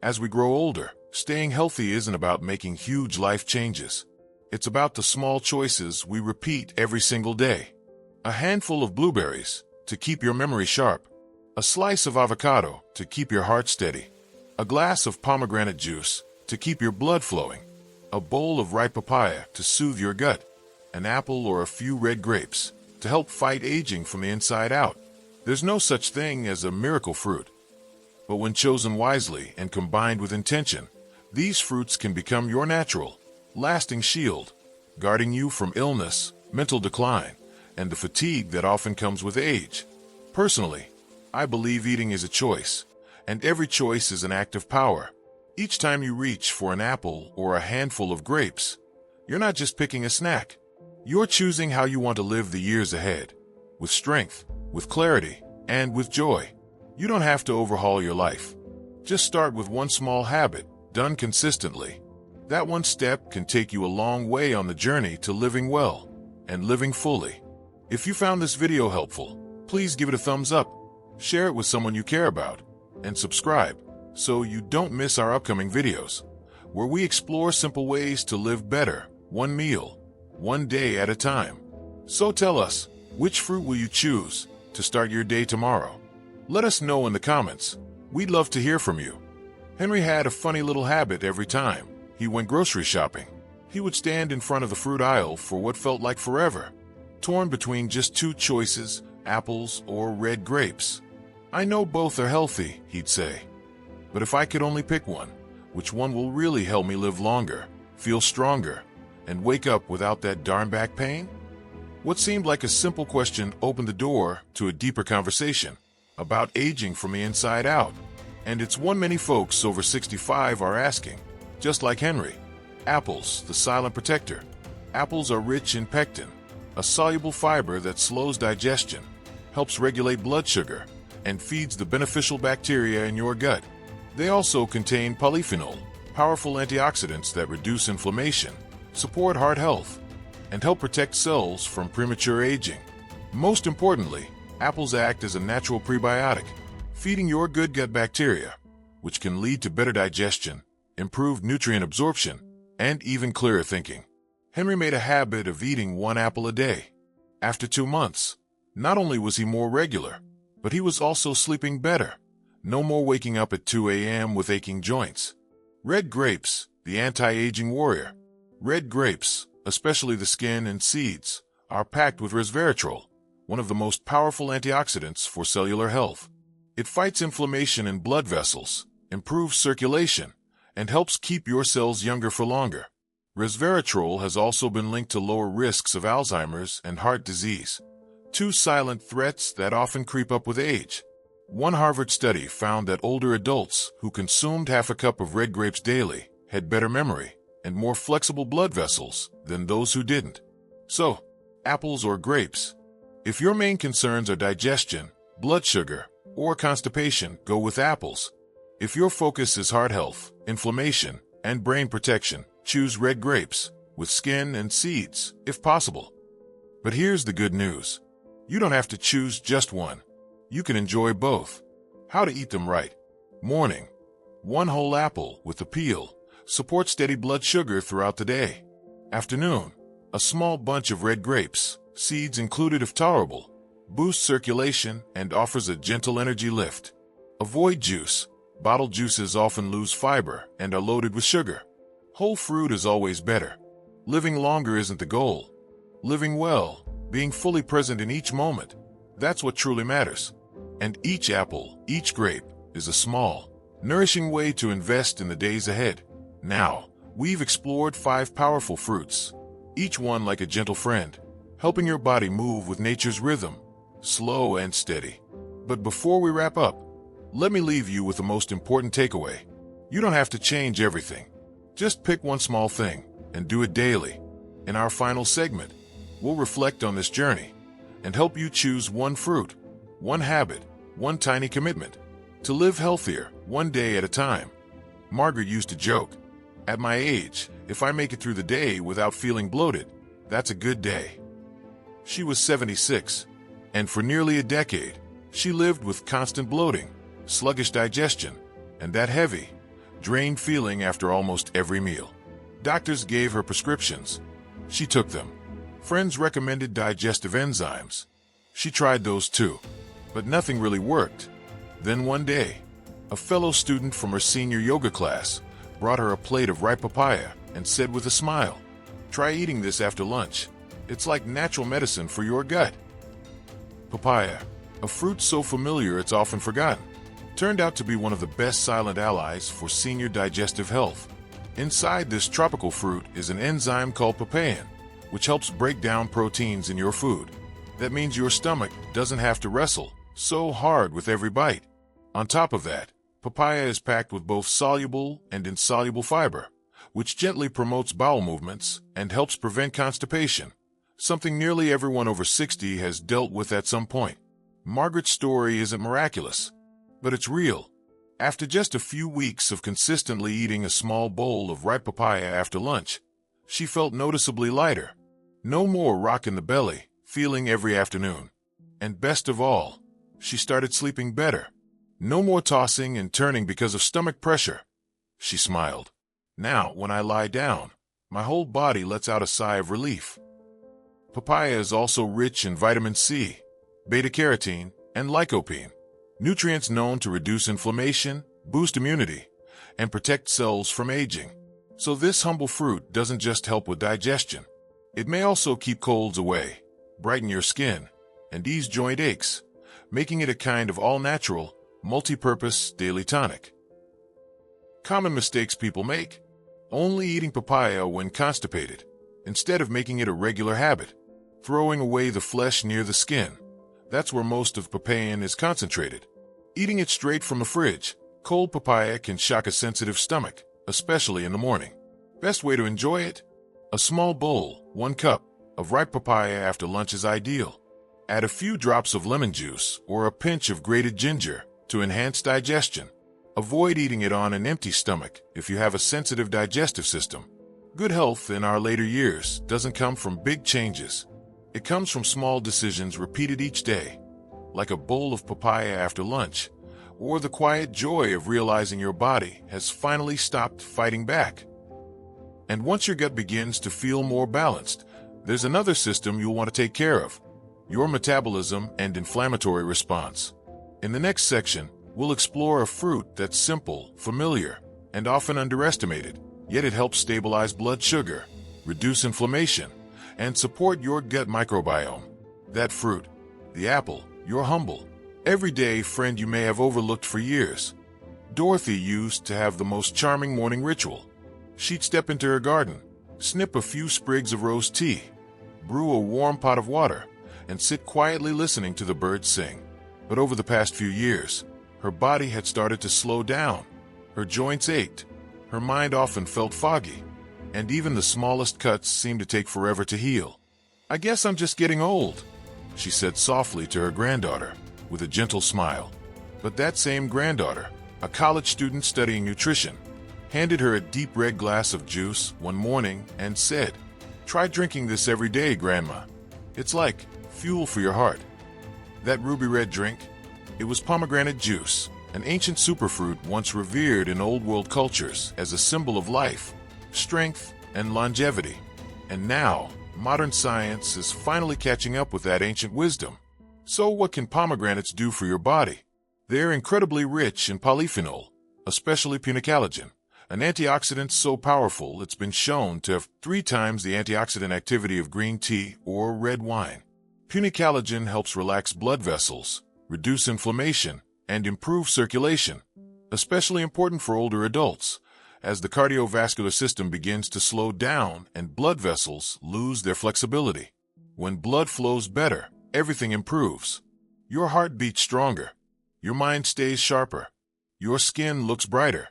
As we grow older, staying healthy isn't about making huge life changes. It's about the small choices we repeat every single day. A handful of blueberries to keep your memory sharp. A slice of avocado to keep your heart steady. A glass of pomegranate juice to keep your blood flowing. A bowl of ripe papaya to soothe your gut. An apple or a few red grapes to help fight aging from the inside out. There's no such thing as a miracle fruit. But when chosen wisely and combined with intention, these fruits can become your natural, lasting shield, guarding you from illness, mental decline, and the fatigue that often comes with age. Personally, I believe eating is a choice, and every choice is an act of power. Each time you reach for an apple or a handful of grapes, you're not just picking a snack. You're choosing how you want to live the years ahead, with strength, with clarity, and with joy. You don't have to overhaul your life. Just start with one small habit, done consistently. That one step can take you a long way on the journey to living well and living fully. If you found this video helpful, please give it a thumbs up, share it with someone you care about, and subscribe so you don't miss our upcoming videos, where we explore simple ways to live better, one meal, one day at a time. So tell us, which fruit will you choose to start your day tomorrow? Let us know in the comments. We'd love to hear from you. Henry had a funny little habit every time he went grocery shopping. He would stand in front of the fruit aisle for what felt like forever, torn between just two choices, apples or red grapes. "I know both are healthy," he'd say, "but if I could only pick one, which one will really help me live longer, feel stronger, and wake up without that darn back pain?" What seemed like a simple question opened the door to a deeper conversation about aging from the inside out. And it's one many folks over 65 are asking, just like Henry. Apples, the silent protector. Apples are rich in pectin, a soluble fiber that slows digestion, helps regulate blood sugar, and feeds the beneficial bacteria in your gut. They also contain polyphenol, powerful antioxidants that reduce inflammation, support heart health, and help protect cells from premature aging. Most importantly, apples act as a natural prebiotic, feeding your good gut bacteria, which can lead to better digestion, improved nutrient absorption, and even clearer thinking. Henry made a habit of eating one apple a day. After 2 months, not only was he more regular, but he was also sleeping better. No more waking up at 2 a.m. with aching joints. Red grapes, the anti-aging warrior. Red grapes, especially the skin and seeds, are packed with resveratrol, one of the most powerful antioxidants for cellular health. It fights inflammation in blood vessels, improves circulation, and helps keep your cells younger for longer. Resveratrol has also been linked to lower risks of Alzheimer's and heart disease, two silent threats that often creep up with age. One Harvard study found that older adults who consumed half a cup of red grapes daily had better memory and more flexible blood vessels than those who didn't. So, apples or grapes? If your main concerns are digestion, blood sugar, or constipation, go with apples. If your focus is heart health, inflammation, and brain protection, choose red grapes, with skin and seeds, if possible. But here's the good news. You don't have to choose just one. You can enjoy both. How to eat them right. Morning. 1 whole apple with the peel. Support steady blood sugar throughout the day. Afternoon. A small bunch of red grapes, seeds included if tolerable, boosts circulation and offers a gentle energy lift. Avoid juice. Bottled juices often lose fiber and are loaded with sugar. Whole fruit is always better. Living longer isn't the goal. Living well, being fully present in each moment, that's what truly matters. And each apple, each grape, is a small, nourishing way to invest in the days ahead. Now, we've explored 5 powerful fruits, each one like a gentle friend, helping your body move with nature's rhythm, slow and steady. But before we wrap up, let me leave you with the most important takeaway. You don't have to change everything. Just pick one small thing and do it daily. In our final segment, we'll reflect on this journey and help you choose one fruit, one habit, one tiny commitment to live healthier, one day at a time. Margaret used to joke, "At my age, if I make it through the day without feeling bloated, that's a good day." She was 76, and for nearly a decade, she lived with constant bloating, sluggish digestion, and that heavy, drained feeling after almost every meal. Doctors gave her prescriptions. She took them. Friends recommended digestive enzymes. She tried those too, but nothing really worked. Then one day, a fellow student from her senior yoga class brought her a plate of ripe papaya and said with a smile, "Try eating this after lunch. It's like natural medicine for your gut." Papaya, a fruit so familiar it's often forgotten, turned out to be one of the best silent allies for senior digestive health. Inside this tropical fruit is an enzyme called papain, which helps break down proteins in your food. That means your stomach doesn't have to wrestle so hard with every bite. On top of that, papaya is packed with both soluble and insoluble fiber, which gently promotes bowel movements and helps prevent constipation, something nearly everyone over 60 has dealt with at some point. Margaret's story isn't miraculous, but it's real. After just a few weeks of consistently eating a small bowl of ripe papaya after lunch, she felt noticeably lighter. No more rock in the belly feeling every afternoon. And best of all, she started sleeping better. No more tossing and turning because of stomach pressure. She smiled. "Now, when I lie down, my whole body lets out a sigh of relief." Papaya is also rich in vitamin C, beta-carotene, and lycopene, nutrients known to reduce inflammation, boost immunity, and protect cells from aging. So this humble fruit doesn't just help with digestion. It may also keep colds away, brighten your skin, and ease joint aches, making it a kind of all-natural, multi-purpose daily tonic. Common mistakes people make: only eating papaya when constipated, instead of making it a regular habit. Throwing away the flesh near the skin. That's where most of papain is concentrated. Eating it straight from the fridge. Cold papaya can shock a sensitive stomach, especially in the morning. Best way to enjoy it? A small bowl, 1 cup, of ripe papaya after lunch is ideal. Add a few drops of lemon juice or a pinch of grated ginger to enhance digestion. Avoid eating it on an empty stomach if you have a sensitive digestive system. Good health in our later years doesn't come from big changes. It comes from small decisions repeated each day, like a bowl of papaya after lunch, or the quiet joy of realizing your body has finally stopped fighting back. And once your gut begins to feel more balanced, there's another system you'll want to take care of: your metabolism and inflammatory response. In the next section, we'll explore a fruit that's simple, familiar, and often underestimated, yet it helps stabilize blood sugar, reduce inflammation, and support your gut microbiome. That fruit, the apple, your humble, everyday friend you may have overlooked for years. Dorothy used to have the most charming morning ritual. She'd step into her garden, snip a few sprigs of rose tea, brew a warm pot of water, and sit quietly listening to the birds sing. But over the past few years, her body had started to slow down. Her joints ached, her mind often felt foggy, and even the smallest cuts seemed to take forever to heal. "I guess I'm just getting old," she said softly to her granddaughter, with a gentle smile. But that same granddaughter, a college student studying nutrition, handed her a deep red glass of juice one morning and said, "Try drinking this every day, Grandma. It's like fuel for your heart." That ruby red drink? It was pomegranate juice, an ancient superfruit once revered in old world cultures as a symbol of life, strength, and longevity. And now, modern science is finally catching up with that ancient wisdom. So what can pomegranates do for your body? They're incredibly rich in polyphenol, especially punicalagin, an antioxidant so powerful it's been shown to have 3 times the antioxidant activity of green tea or red wine. Punicalagin helps relax blood vessels, reduce inflammation, and improve circulation, especially important for older adults, as the cardiovascular system begins to slow down and blood vessels lose their flexibility. When blood flows better, everything improves. Your heart beats stronger, your mind stays sharper, your skin looks brighter,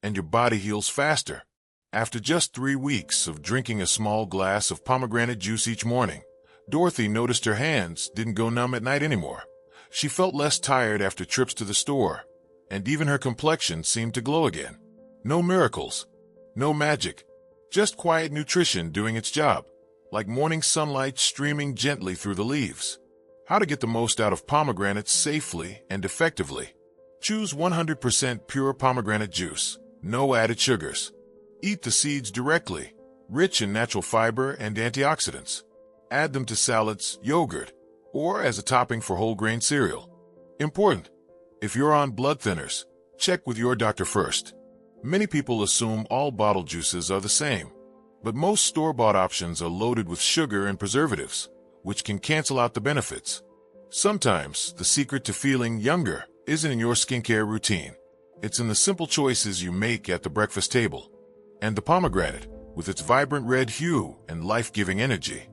and your body heals faster. After just 3 weeks of drinking a small glass of pomegranate juice each morning, Dorothy noticed her hands didn't go numb at night anymore. She felt less tired after trips to the store, and even her complexion seemed to glow again. No miracles, no magic, just quiet nutrition doing its job, like morning sunlight streaming gently through the leaves. How to get the most out of pomegranates safely and effectively. Choose 100% pure pomegranate juice. No added sugars. Eat the seeds directly, rich in natural fiber and antioxidants. Add them to salads, yogurt, or as a topping for whole grain cereal. Important: if you're on blood thinners, check with your doctor first. Many people assume all bottled juices are the same, but most store-bought options are loaded with sugar and preservatives, which can cancel out the benefits. Sometimes the secret to feeling younger isn't in your skincare routine. It's in the simple choices you make at the breakfast table. And the pomegranate, with its vibrant red hue and life-giving energy,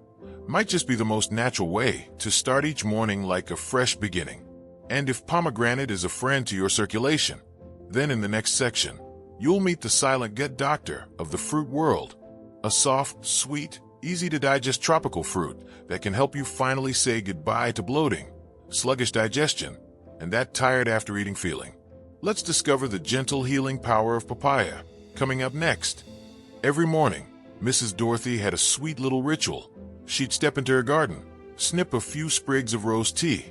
might just be the most natural way to start each morning like a fresh beginning. And if pomegranate is a friend to your circulation, then in the next section, you'll meet the silent gut doctor of the fruit world. A soft, sweet, easy-to-digest tropical fruit that can help you finally say goodbye to bloating, sluggish digestion, and that tired-after-eating feeling. Let's discover the gentle healing power of papaya, coming up next. Every morning, Mrs. Dorothy had a sweet little ritual. She'd step into her garden, snip a few sprigs of rose tea,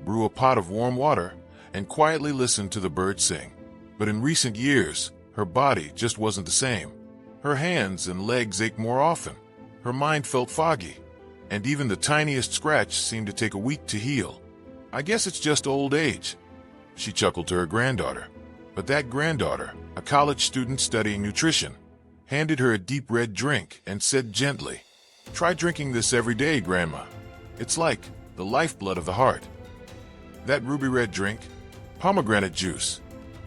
brew a pot of warm water, and quietly listen to the birds sing. But in recent years, her body just wasn't the same. Her hands and legs ached more often. Her mind felt foggy, and even the tiniest scratch seemed to take a week to heal. "I guess it's just old age," she chuckled to her granddaughter. But that granddaughter, a college student studying nutrition, handed her a deep red drink and said gently, "Try drinking this every day, Grandma. It's like the lifeblood of the heart." That ruby red drink, pomegranate juice,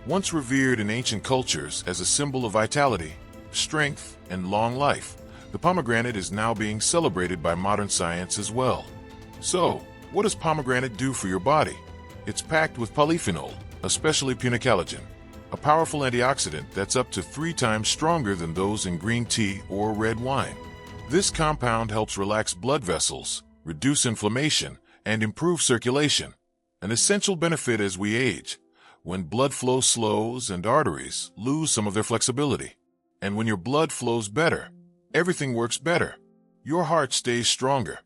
once revered in ancient cultures as a symbol of vitality, strength, and long life, the pomegranate is now being celebrated by modern science as well. So, what does pomegranate do for your body? It's packed with polyphenol, especially punicalagin, a powerful antioxidant that's up to 3 times stronger than those in green tea or red wine. This compound helps relax blood vessels, reduce inflammation, and improve circulation, an essential benefit as we age, when blood flow slows and arteries lose some of their flexibility. And when your blood flows better, everything works better. Your heart stays stronger.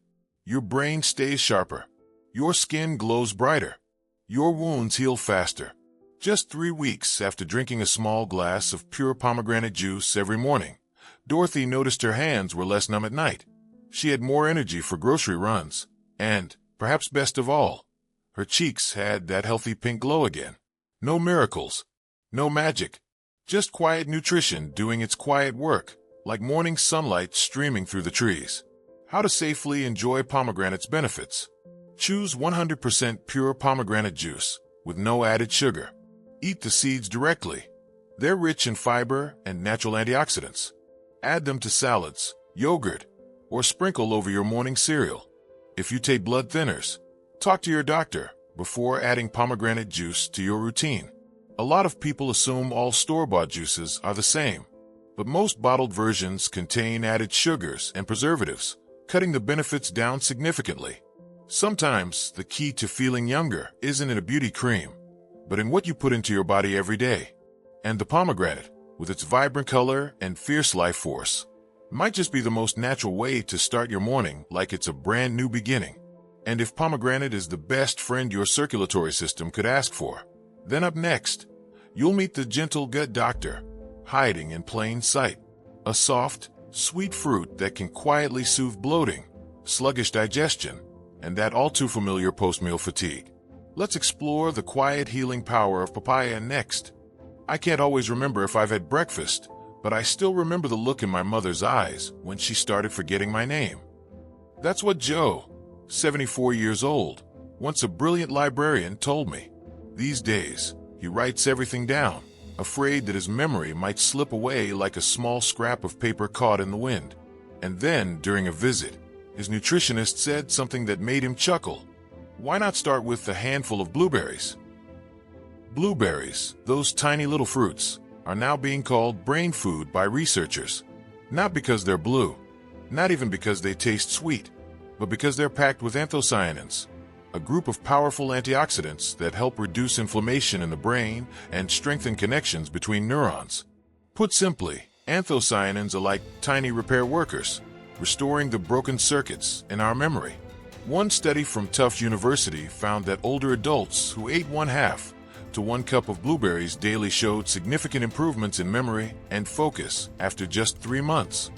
Your brain stays sharper. Your skin glows brighter. Your wounds heal faster. Just 3 weeks after drinking a small glass of pure pomegranate juice every morning, Dorothy noticed her hands were less numb at night. She had more energy for grocery runs, and, perhaps best of all, her cheeks had that healthy pink glow again. No miracles, no magic, just quiet nutrition doing its quiet work, like morning sunlight streaming through the trees. How to safely enjoy pomegranate's benefits. Choose 100% pure pomegranate juice with no added sugar. Eat the seeds directly. They're rich in fiber and natural antioxidants. Add them to salads, yogurt, or sprinkle over your morning cereal. If you take blood thinners, talk to your doctor before adding pomegranate juice to your routine. A lot of people assume all store-bought juices are the same, but most bottled versions contain added sugars and preservatives, cutting the benefits down significantly. Sometimes the key to feeling younger isn't in a beauty cream, but in what you put into your body every day. And the pomegranate, with its vibrant color and fierce life force, might just be the most natural way to start your morning like it's a brand new beginning. And if pomegranate is the best friend your circulatory system could ask for, then up next, you'll meet the gentle gut doctor, hiding in plain sight. A soft, sweet fruit that can quietly soothe bloating, sluggish digestion, and that all-too-familiar post-meal fatigue. Let's explore the quiet healing power of papaya next. I can't always remember if I've had breakfast, but I still remember the look in my mother's eyes when she started forgetting my name. That's what Joe, 74 years old, once a brilliant librarian, told me. These days, he writes everything down, afraid that his memory might slip away like a small scrap of paper caught in the wind. And then, during a visit, his nutritionist said something that made him chuckle. Why not start with a handful of blueberries? Blueberries, those tiny little fruits, are now being called brain food by researchers. Not because they're blue, not even because they taste sweet, but because they're packed with anthocyanins, a group of powerful antioxidants that help reduce inflammation in the brain and strengthen connections between neurons. Put simply, anthocyanins are like tiny repair workers, restoring the broken circuits in our memory. One study from Tufts University found that older adults who ate 1/2 to 1 cup of blueberries daily showed significant improvements in memory and focus after just 3 months.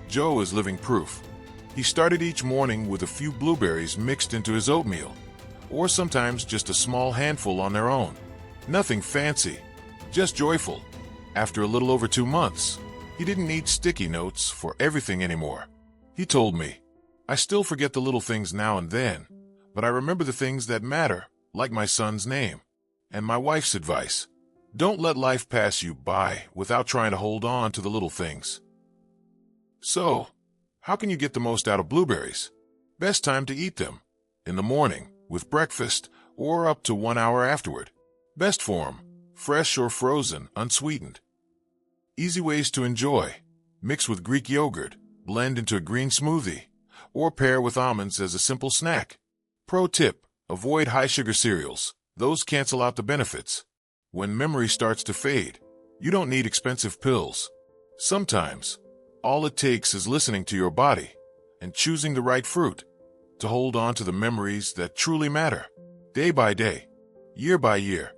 Joe is living proof. He started each morning with a few blueberries mixed into his oatmeal, or sometimes just a small handful on their own. Nothing fancy, just joyful. After a little over 2 months, he didn't need sticky notes for everything anymore. He told me, "I still forget the little things now and then, but I remember the things that matter, like my son's name." And my wife's advice: don't let life pass you by without trying to hold on to the little things. So, how can you get the most out of blueberries? Best time to eat them: in the morning, with breakfast, or up to 1 hour afterward. Best form: fresh or frozen, unsweetened. Easy ways to enjoy: mix with Greek yogurt, blend into a green smoothie, or pair with almonds as a simple snack. Pro tip: avoid high-sugar cereals. Those cancel out the benefits. When memory starts to fade, you don't need expensive pills. Sometimes, all it takes is listening to your body and choosing the right fruit to hold on to the memories that truly matter, day by day, year by year.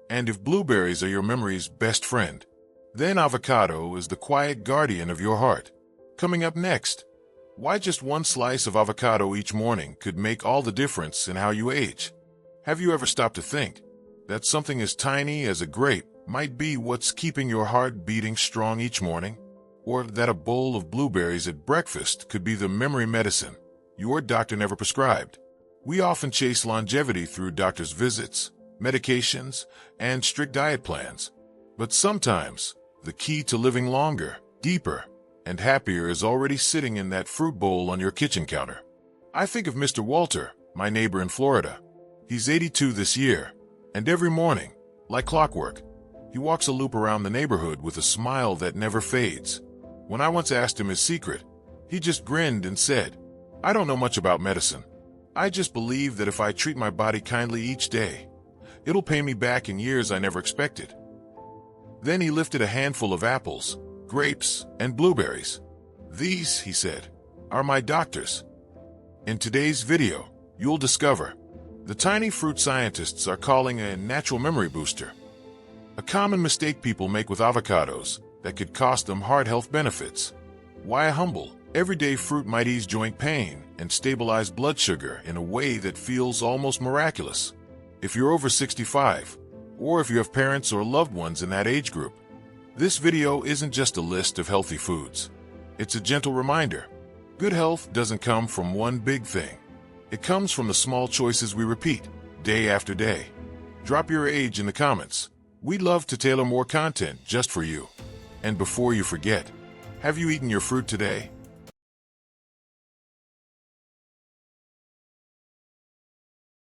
And if blueberries are your memory's best friend, then avocado is the quiet guardian of your heart. Coming up next, why just 1 slice of avocado each morning could make all the difference in how you age. Have you ever stopped to think that something as tiny as a grape might be what's keeping your heart beating strong each morning? Or that a bowl of blueberries at breakfast could be the memory medicine your doctor never prescribed? We often chase longevity through doctor's visits, medications, and strict diet plans. But sometimes, the key to living longer, deeper, and happier is already sitting in that fruit bowl on your kitchen counter. I think of Mr. Walter, my neighbor in Florida. He's 82 this year, and every morning, like clockwork, he walks a loop around the neighborhood with a smile that never fades. When I once asked him his secret, he just grinned and said, "I don't know much about medicine. I just believe that if I treat my body kindly each day, it'll pay me back in years I never expected." Then he lifted a handful of apples, grapes, and blueberries. "These," he said, "are my doctors." In today's video, you'll discover the tiny fruit scientists are calling a natural memory booster, a common mistake people make with avocados that could cost them heart health benefits, why a humble, everyday fruit might ease joint pain and stabilize blood sugar in a way that feels almost miraculous. If you're over 65, or if you have parents or loved ones in that age group, this video isn't just a list of healthy foods. It's a gentle reminder. Good health doesn't come from one big thing. It comes from the small choices we repeat, day after day. Drop your age in the comments. We'd love to tailor more content just for you. And before you forget, have you eaten your fruit today?